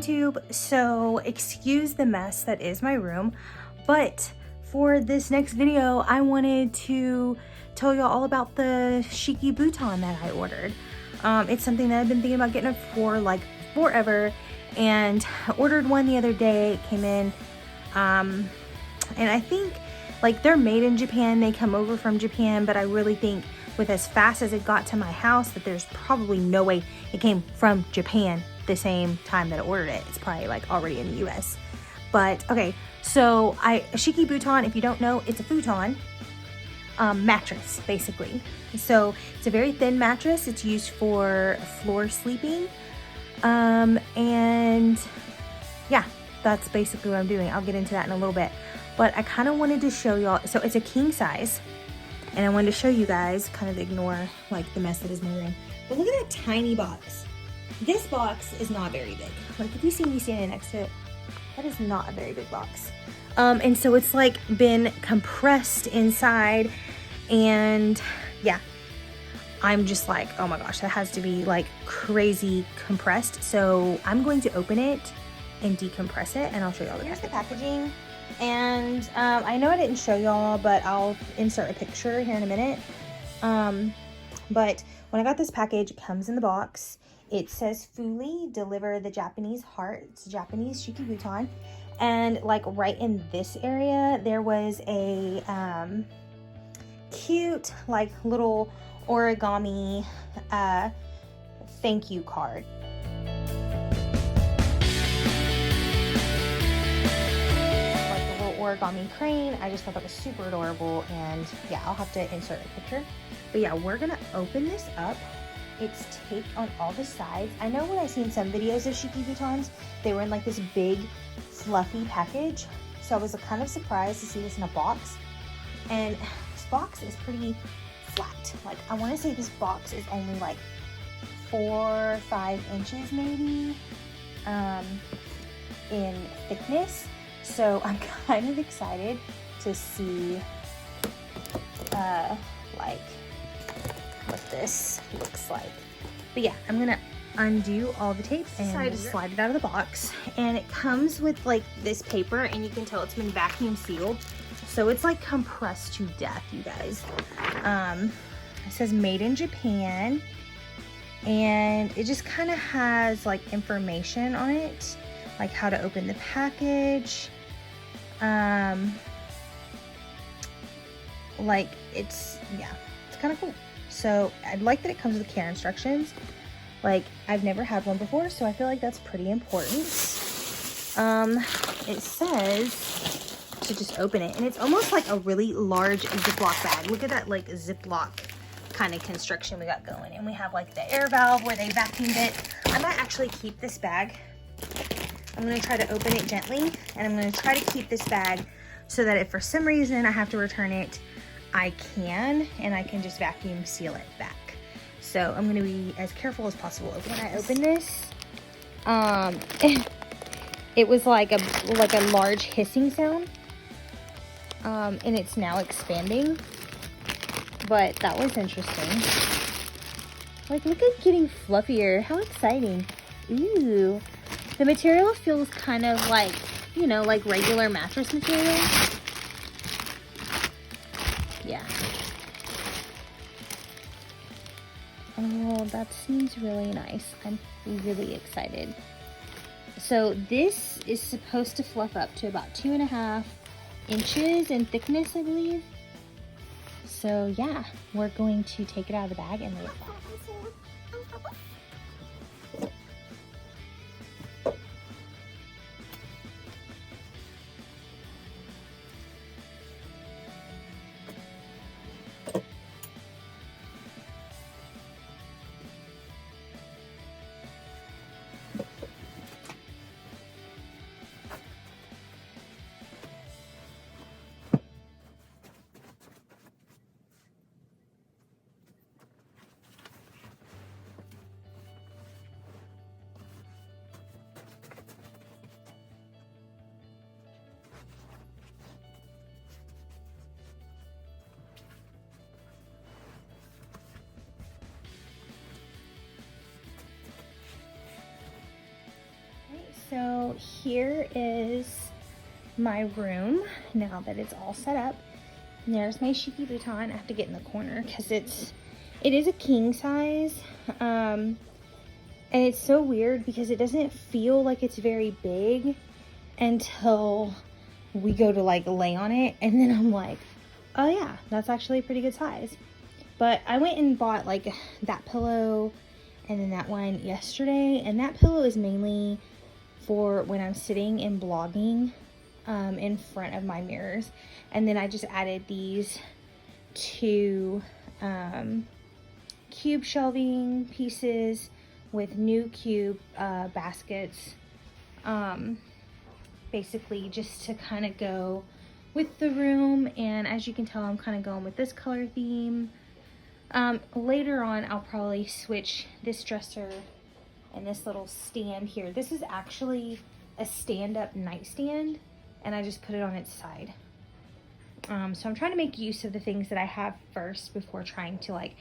YouTube, so excuse the mess that is my room, but for this next video, I wanted to tell y'all all about the Shikibuton that I ordered. It's something that I've been thinking about getting for like forever, and I ordered one the other day. It came in, and I think like they're made in Japan, they come over from Japan, but I really think with as fast as it got to my house that there's probably no way it came from Japan the same time that I ordered it. It's probably like already in the US. But okay, so Shikibuton, if you don't know, it's a futon mattress basically. So it's a very thin mattress. It's used for floor sleeping. And yeah, that's basically what I'm doing. I'll get into that in a little bit. But I kind of wanted to show y'all, so it's a king size. And I wanted to show you guys, kind of ignore like the mess that is my room. But look at that tiny box. This box is not very big. Like if you see me standing next to it, that is not a very big box. And so it's like been compressed inside, and yeah, I'm just like, oh my gosh, that has to be like crazy compressed. So I'm going to open it and decompress it, and I'll show y'all the packaging. And I know I didn't show y'all, but I'll insert a picture here in a minute. But when I got this package, it comes in the box. It says Fuli, deliver the Japanese heart. It's a Japanese Shikibuton. And like right in this area, there was a cute like little origami thank you card. Origami crane. I just thought that was super adorable, and yeah, I'll have to insert a picture. But yeah, we're gonna open this up. It's taped on all the sides. I know when I've seen some videos of Shikibutons, they were in like this big fluffy package, so I was kind of surprised to see this in a box. And this box is pretty flat. Like I want to say this box is only like 4 or 5 inches maybe in thickness. So I'm kind of excited to see like what this looks like. But yeah, I'm gonna undo all the tape and slide it out of the box. And it comes with like this paper, and you can tell it's been vacuum sealed. So it's like compressed to death, you guys. It says made in Japan, and it just kind of has like information on it, like how to open the package. Like it's kind of cool. So I like that it comes with care instructions. Like I've never had one before, so I feel like that's pretty important. It says to just open it, and it's almost like a really large Ziploc bag. Look at that like Ziploc kind of construction we got going. And we have like the air valve where they vacuumed it. I might actually keep this bag. I'm going to try to open it gently, and I'm going to try to keep this bag so that if for some reason I have to return it, I can, and I can just vacuum seal it back. So I'm going to be as careful as possible. When I open this, it was like a large hissing sound, and it's now expanding, but that was interesting. Like look at getting fluffier. How exciting. Ooh. The material feels kind of like, you know, like regular mattress material. Yeah. Oh, that seems really nice. I'm really excited. So this is supposed to fluff up to about 2.5 inches in thickness, I believe. So yeah, we're going to take it out of the bag and lay it back. So here is my room now that it's all set up. And there's my Shikibuton. I have to get in the corner because it is a king size. And it's so weird because it doesn't feel like it's very big until we go to like lay on it, and then I'm like, oh yeah, that's actually a pretty good size. But I went and bought like that pillow and then that one yesterday, and that pillow is mainly for when I'm sitting and blogging in front of my mirrors. And then I just added these two cube shelving pieces with new cube baskets, basically just to kind of go with the room. And as you can tell, I'm kind of going with this color theme. Later on, I'll probably switch this dresser and this little stand here. This is actually a stand-up nightstand, and I just put it on its side. So I'm trying to make use of the things that I have first before trying to like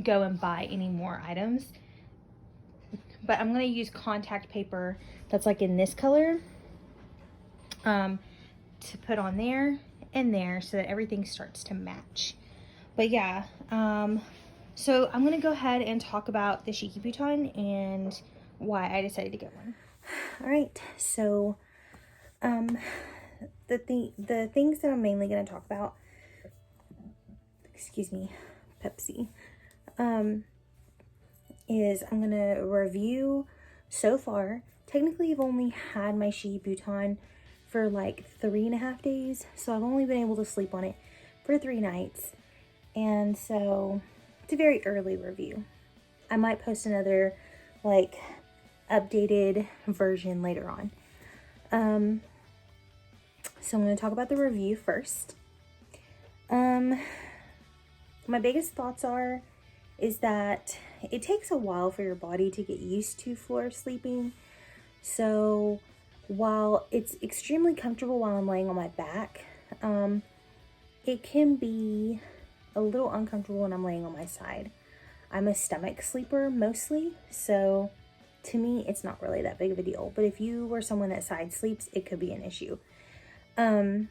go and buy any more items. But I'm going to use contact paper that's like in this color to put on there and there so that everything starts to match. But yeah, so I'm going to go ahead and talk about the Shikibuton and why I decided to get one. All right, so the things that I'm mainly going to talk about, excuse me, Pepsi, is I'm going to review so far. Technically, I've only had my Shikibuton for like 3.5 days, so I've only been able to sleep on it for 3 nights. And so it's a very early review. I might post another like updated version later on. So I'm going to talk about the review first. My biggest thoughts is that it takes a while for your body to get used to floor sleeping. So while it's extremely comfortable while I'm laying on my back, it can be a little uncomfortable when I'm laying on my side. I'm a stomach sleeper mostly, so to me it's not really that big of a deal. But if you were someone that side sleeps, it could be an issue. The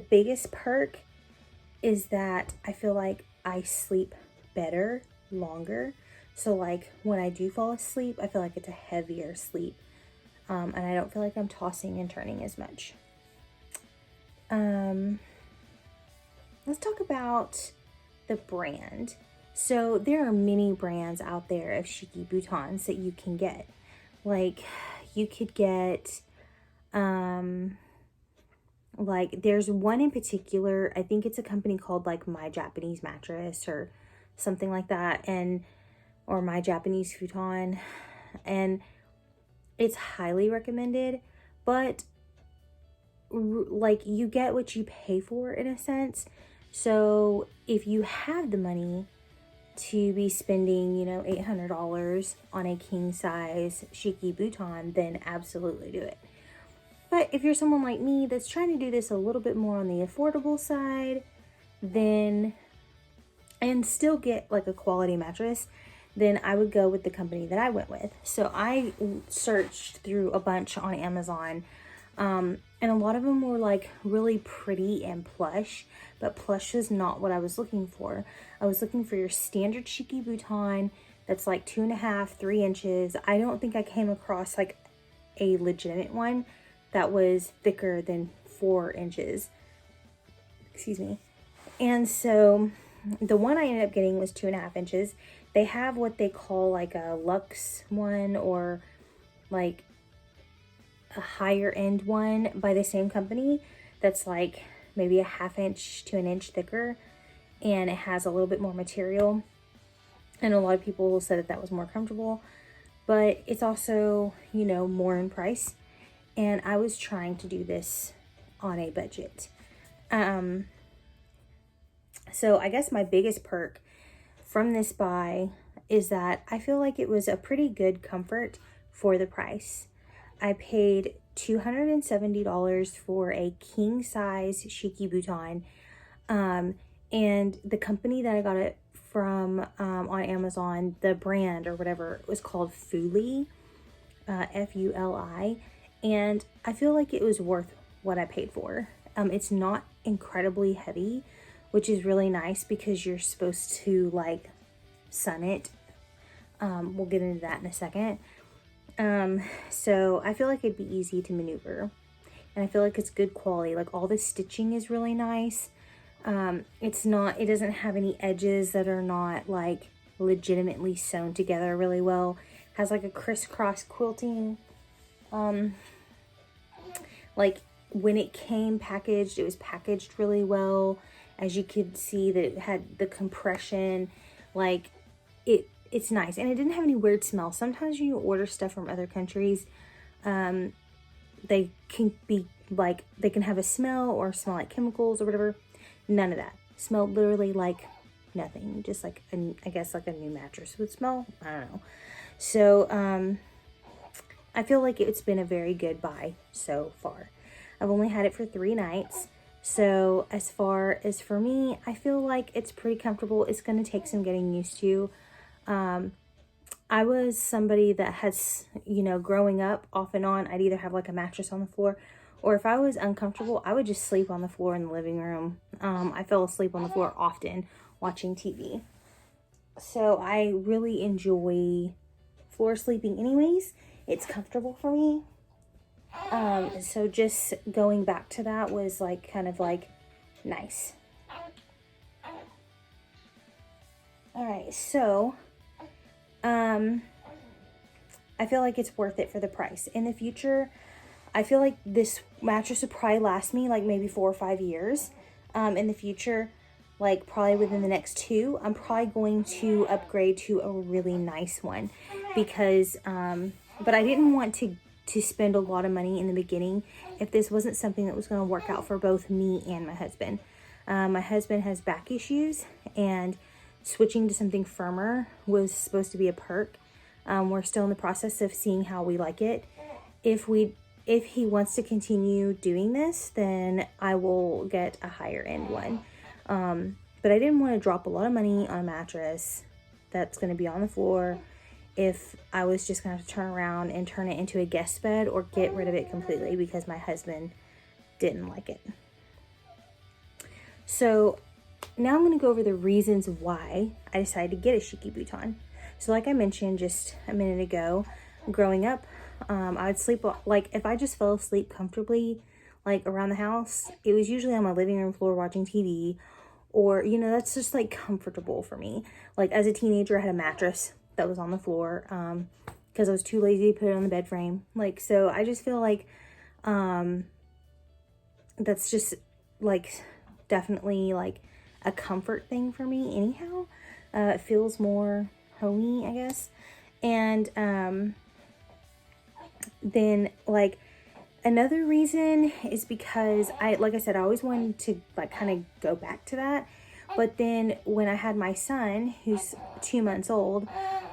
biggest perk is that I feel like I sleep better longer. So like when I do fall asleep, I feel like it's a heavier sleep. And I don't feel like I'm tossing and turning as much. Let's talk about the brand. So there are many brands out there of Shikibutons that you can get. Like you could get, like there's one in particular, I think it's a company called like My Japanese Mattress or something like that, or My Japanese Futon, and it's highly recommended, but like you get what you pay for in a sense. So if you have the money to be spending, you know, $800 on a king size Shikibuton, then absolutely do it. But if you're someone like me that's trying to do this a little bit more on the affordable side, then, and still get like a quality mattress, then I would go with the company that I went with. So I searched through a bunch on Amazon, and a lot of them were like really pretty and plush, but plush is not what I was looking for. I was looking for your standard Shikibuton that's like 2.5, 3 inches. I don't think I came across like a legitimate one that was thicker than 4 inches. Excuse me. And so the one I ended up getting was 2.5 inches. They have what they call like a luxe one, or like a higher end one by the same company that's like maybe a 1/2 inch to 1 inch thicker, and it has a little bit more material, and a lot of people said that that was more comfortable, but it's also, you know, more in price, and I was trying to do this on a budget. So I guess my biggest perk from this buy is that I feel like it was a pretty good comfort for the price. I paid $270 for a king size Shikibuton, and the company that I got it from on Amazon, the brand or whatever, was called Fuli. Fuli, and I feel like it was worth what I paid for. It's not incredibly heavy, which is really nice because you're supposed to like sun it. We'll get into that in a second. So I feel like it'd be easy to maneuver, and I feel like it's good quality. Like all the stitching is really nice. It doesn't have any edges that are not like legitimately sewn together really well. It has like a crisscross quilting. Like when it came packaged, it was packaged really well. As you could see that it had the compression, like it's nice, and it didn't have any weird smell. Sometimes when you order stuff from other countries, they can be like, they can have a smell or smell like chemicals or whatever. None of that. Smelled literally like nothing. Just like, I guess like a new mattress would smell. I don't know. So, I feel like it's been a very good buy so far. I've only had it for 3 nights. So as far as for me, I feel like it's pretty comfortable. It's going to take some getting used to. I was somebody that has, you know, growing up off and on, I'd either have like a mattress on the floor, or if I was uncomfortable, I would just sleep on the floor in the living room. I fell asleep on the floor often watching TV. So I really enjoy floor sleeping anyways. It's comfortable for me. So just going back to that was like kind of like nice. All right, so I feel like it's worth it for the price. In the future, I feel like this mattress would probably last me like maybe 4 or 5 years. In the future, like probably within the next 2, I'm probably going to upgrade to a really nice one because, but I didn't want to spend a lot of money in the beginning if this wasn't something that was going to work out for both me and my husband. My husband has back issues, and switching to something firmer was supposed to be a perk. We're still in the process of seeing how we like it. If he wants to continue doing this, then I will get a higher end one. But I didn't want to drop a lot of money on a mattress that's going to be on the floor if I was just going to have to turn around and turn it into a guest bed or get rid of it completely because my husband didn't like it. So now I'm going to go over the reasons why I decided to get a Shikibuton. So like I mentioned just a minute ago, growing up, I would sleep, like if I just fell asleep comfortably, like around the house, it was usually on my living room floor watching TV, or, you know, that's just like comfortable for me. Like as a teenager, I had a mattress that was on the floor, because I was too lazy to put it on the bed frame. Like, so I just feel like, that's just like definitely like a comfort thing for me anyhow. It feels more homey, I guess. And, then like another reason is because like I said, I always wanted to like kind of go back to that. But then when I had my son, who's 2 months old,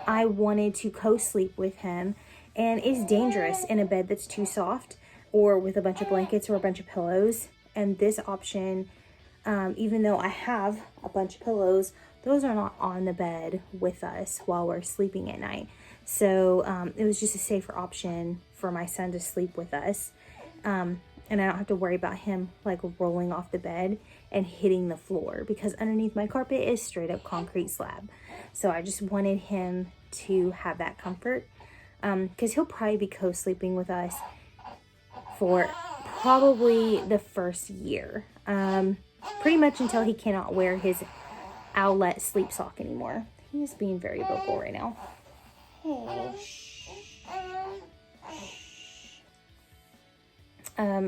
I wanted to co-sleep with him. And it's dangerous in a bed that's too soft or with a bunch of blankets or a bunch of pillows. And this option, even though I have a bunch of pillows, those are not on the bed with us while we're sleeping at night. So it was just a safer option for my son to sleep with us. And I don't have to worry about him like rolling off the bed and hitting the floor because underneath my carpet is straight up concrete slab. So I just wanted him to have that comfort, because he'll probably be co-sleeping with us for probably the first year, pretty much until he cannot wear his owlet sleep sock anymore. He's being very vocal right now. Hey, shh.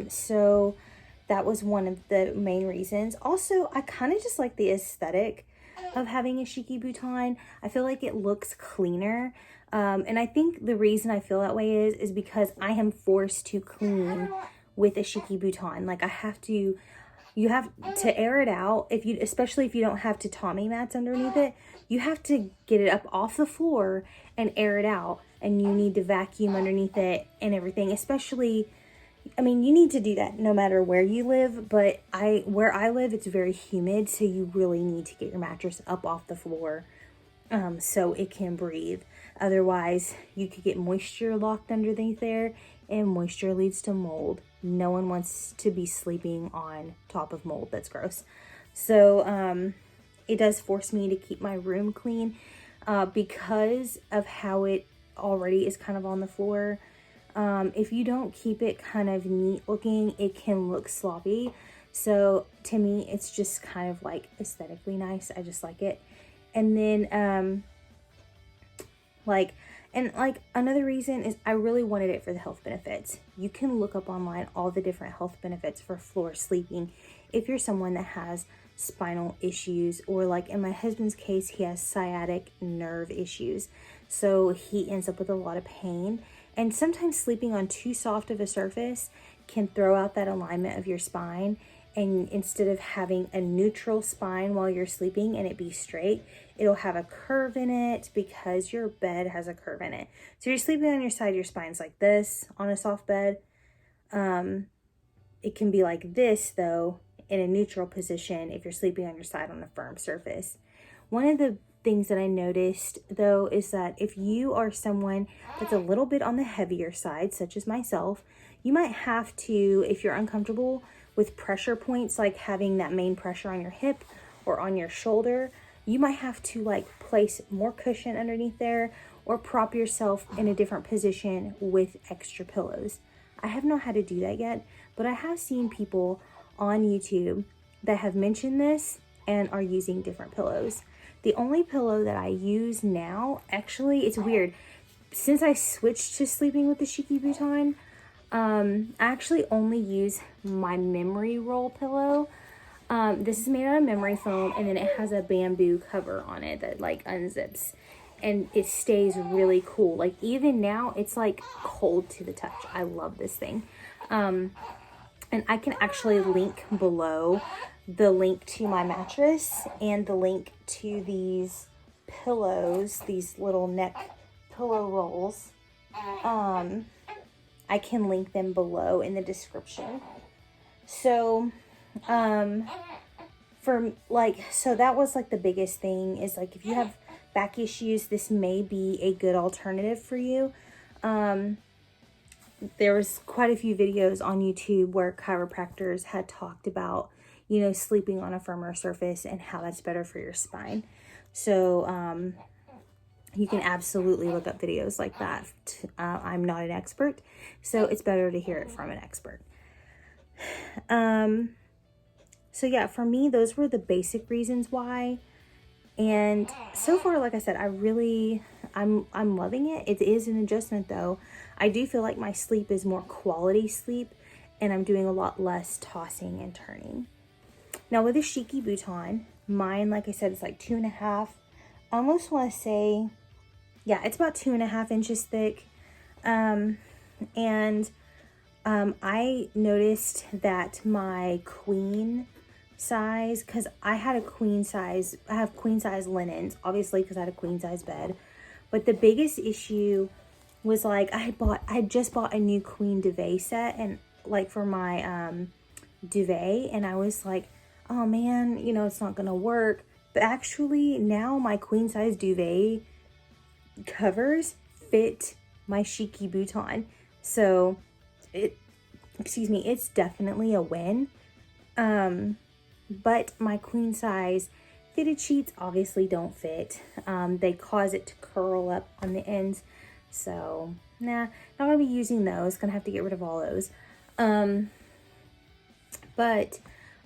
So that was one of the main reasons. Also, I kind of just like the aesthetic of having a Shikibuton. I feel like it looks cleaner. And I think the reason I feel that way is because I am forced to clean with a Shikibuton. Like you have to air it out, especially if you don't have tatami mats underneath it, you have to get it up off the floor and air it out, and you need to vacuum underneath it and everything. Especially, I mean, you need to do that no matter where you live, but where I live, it's very humid, so you really need to get your mattress up off the floor so it can breathe. Otherwise, you could get moisture locked underneath there, and moisture leads to mold. No one wants to be sleeping on top of mold. That's gross. So it does force me to keep my room clean because of how it already is kind of on the floor. If you don't keep it kind of neat looking, it can look sloppy. So to me, it's just kind of like aesthetically nice. I just like it. And then another reason is I really wanted it for the health benefits. You can look up online all the different health benefits for floor sleeping if you're someone that has spinal issues, or like in my husband's case, he has sciatic nerve issues. So he ends up with a lot of pain. And sometimes sleeping on too soft of a surface can throw out that alignment of your spine. And instead of having a neutral spine while you're sleeping and it be straight, it'll have a curve in it because your bed has a curve in it. So you're sleeping on your side, your spine's like this on a soft bed. It can be like this though in a neutral position if you're sleeping on your side on a firm surface. One of the things that I noticed though is that if you are someone that's a little bit on the heavier side, such as myself, you might have to, if you're uncomfortable with pressure points, like having that main pressure on your hip or on your shoulder, you might have to like place more cushion underneath there or prop yourself in a different position with extra pillows. I have not had to do that yet, but I have seen people on YouTube that have mentioned this and are using different pillows. The only pillow that I use now, actually, it's weird. Since I switched to sleeping with the Shikibuton, I actually only use my memory roll pillow. This is made out of memory foam, and then it has a bamboo cover on it that like unzips, and it stays really cool. Like even now, it's like cold to the touch. I love this thing. And I can actually link below the link to my mattress and the link to these pillows, these little neck pillow rolls. I can link them below in the description. So, so that was like the biggest thing is like, if you have back issues, this may be a good alternative for you. There was quite a few videos on YouTube where chiropractors had talked about, you know, sleeping on a firmer surface and how that's better for your spine. So, you can absolutely look up videos like that. I'm not an expert, so it's better to hear it from an expert. So yeah, for me, those were the basic reasons why. And so far, like I said, I'm loving it. It is an adjustment though. I do feel like my sleep is more quality sleep and I'm doing a lot less tossing and turning. Now with the Shikibuton, mine, like I said, it's like 2.5. I almost want to say, yeah, it's about 2.5 inches thick. I noticed that my queen size, because I have queen size linens, obviously, because I had a queen size bed. But the biggest issue was like I just bought a new queen duvet set, and like for my duvet, and I was like, oh man, you know, it's not gonna work. But actually now my queen size duvet covers fit my Shikibuton. So it's definitely a win. But my queen size fitted sheets obviously don't fit. They cause it to curl up on the ends. So nah, not gonna be using those. Gonna have to get rid of all those. But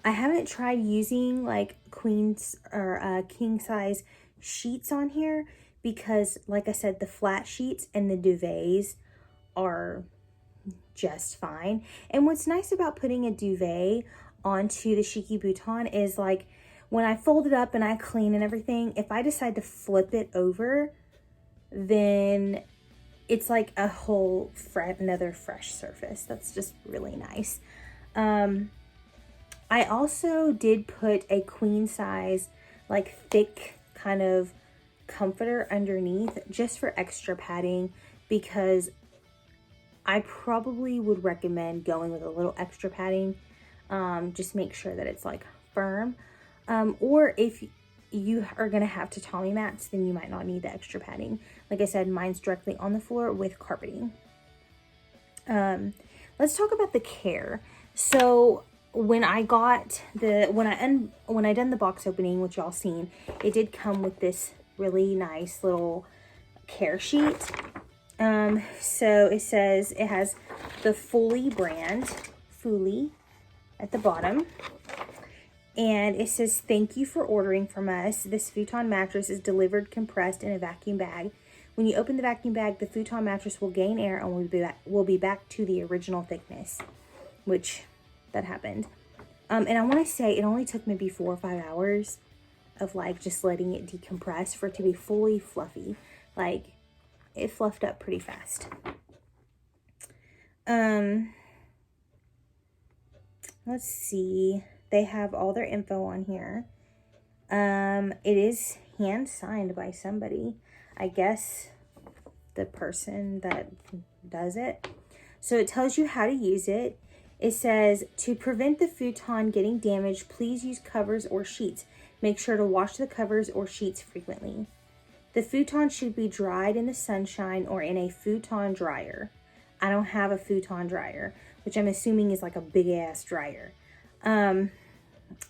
I haven't tried using like queens or king size sheets on here because, like I said, the flat sheets and the duvets are just fine. And what's nice about putting a duvet onto the Shikibuton is like when I fold it up and I clean and everything, if I decide to flip it over, then it's like a whole another fresh surface. That's just really nice. I also did put a queen size, like thick kind of comforter underneath just for extra padding, because I probably would recommend going with a little extra padding. Just make sure that it's like firm. Or if you are going to have tatami mats, then you might not need the extra padding. Like I said, mine's directly on the floor with carpeting. Let's talk about the care. So when I got when I done the box opening, which y'all seen, it did come with this really nice little care sheet. So it says it has the Fuli brand, Fuli, at the bottom. And it says, thank you for ordering from us. This futon mattress is delivered compressed in a vacuum bag. When you open the vacuum bag, the futon mattress will gain air and will be back to the original thickness, which that happened. And I want to say it only took maybe 4 or 5 hours of like just letting it decompress for it to be fully fluffy. Like, it fluffed up pretty fast. Let's see. They have all their info on here. It is hand signed by somebody. I guess the person that does it. So it tells you how to use it. It says, to prevent the futon getting damaged, please use covers or sheets. Make sure to wash the covers or sheets frequently. The futon should be dried in the sunshine or in a futon dryer. I don't have a futon dryer, which I'm assuming is like a big ass dryer.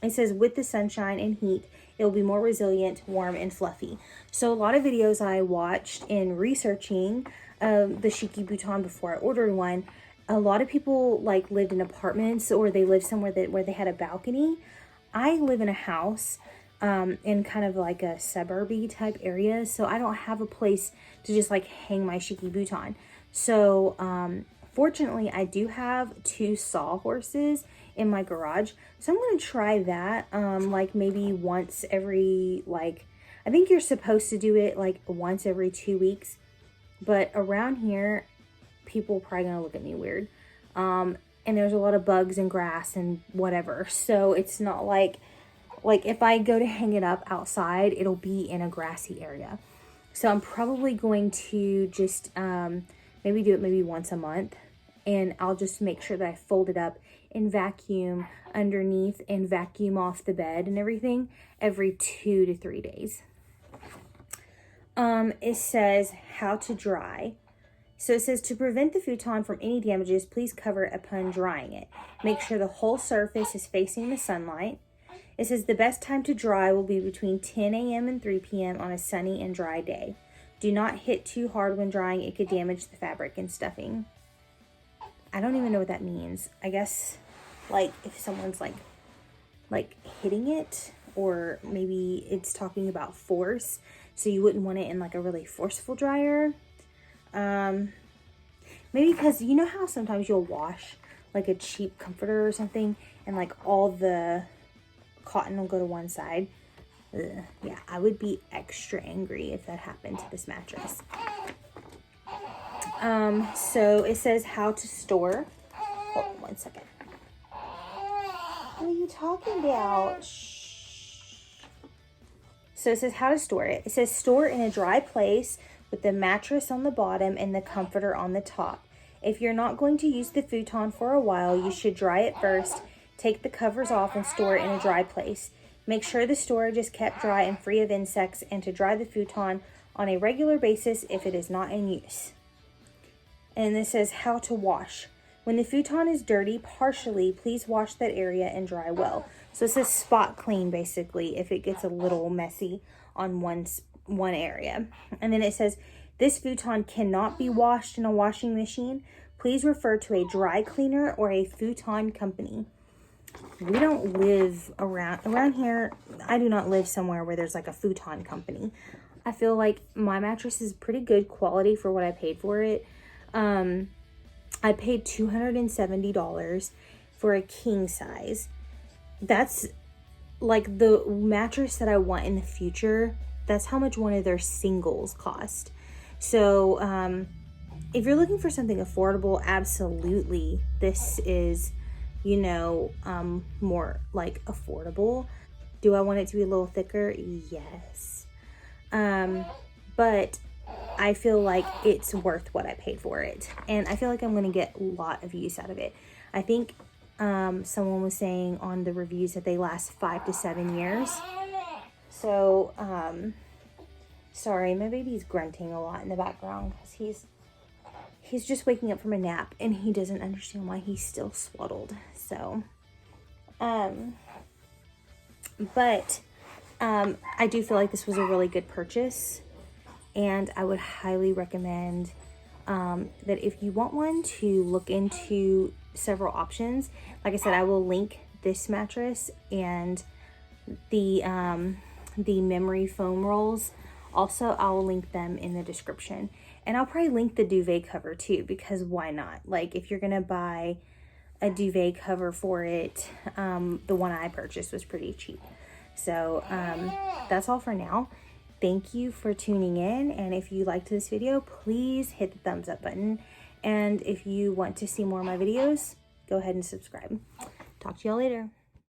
It says with the sunshine and heat, it will be more resilient, warm, and fluffy. So a lot of videos I watched in researching the Shikibuton before I ordered one, a lot of people like lived in apartments or they lived somewhere where they had a balcony. I live in a house in kind of like a suburby type area, so I don't have a place to just like hang my Shikibuton. So fortunately, I do have 2 sawhorses in my garage, so I'm going to try that like maybe once every, like, I think you're supposed to do it like once every 2 weeks, but around here people are probably gonna look at me weird, and there's a lot of bugs and grass and whatever, so it's not like if I go to hang it up outside, it'll be in a grassy area. So I'm probably going to just maybe do it maybe once a month, and I'll just make sure that I fold it up and vacuum underneath and vacuum off the bed and everything every 2 to 3 days. It says how to dry. So it says, to prevent the futon from any damages, please cover it upon drying it. Make sure the whole surface is facing the sunlight. It says the best time to dry will be between 10 a.m. and 3 p.m. on a sunny and dry day. Do not hit too hard when drying. It could damage the fabric and stuffing. I don't even know what that means. I guess like if someone's like hitting it, or maybe it's talking about force. So you wouldn't want it in like a really forceful dryer. Maybe because you know how sometimes you'll wash like a cheap comforter or something and like all the cotton will go to one side. Ugh. Yeah, I would be extra angry if that happened to this mattress. So it says how to store. Hold on 1 second. What are you talking about? Shh. So it says how to store it. It says store in a dry place with the mattress on the bottom and the comforter on the top. If you're not going to use the futon for a while, you should dry it first. Take the covers off and store it in a dry place. Make sure the storage is kept dry and free of insects, and to dry the futon on a regular basis if it is not in use. And this says how to wash. When the futon is dirty partially, please wash that area and dry well. So it says spot clean basically if it gets a little messy on one area. And then it says this futon cannot be washed in a washing machine. Please refer to a dry cleaner or a futon company. We don't live around here. I do not live somewhere where there's like a futon company. I feel like my mattress is pretty good quality for what I paid for it. I paid $270 for a king size. That's like the mattress that I want in the future. That's how much one of their singles cost. So if you're looking for something affordable, absolutely this is, you know, more like affordable. Do I want it to be a little thicker? Yes. But I feel like it's worth what I paid for it, and I feel like I'm going to get a lot of use out of it. I think someone was saying on the reviews that they last 5 to 7 years. So, sorry, my baby's grunting a lot in the background because he's just waking up from a nap and he doesn't understand why he's still swaddled. So, but I do feel like this was a really good purchase, and I would highly recommend that if you want one, to look into several options. Like I said, I will link this mattress and the memory foam rolls. Also, I'll link them in the description, and I'll probably link the duvet cover too, because why not? Like, if you're gonna buy a duvet cover for it, the one I purchased was pretty cheap. So that's all for now. Thank you for tuning in, and if you liked this video, please hit the thumbs up button, and if you want to see more of my videos, go ahead and subscribe. Talk to y'all later.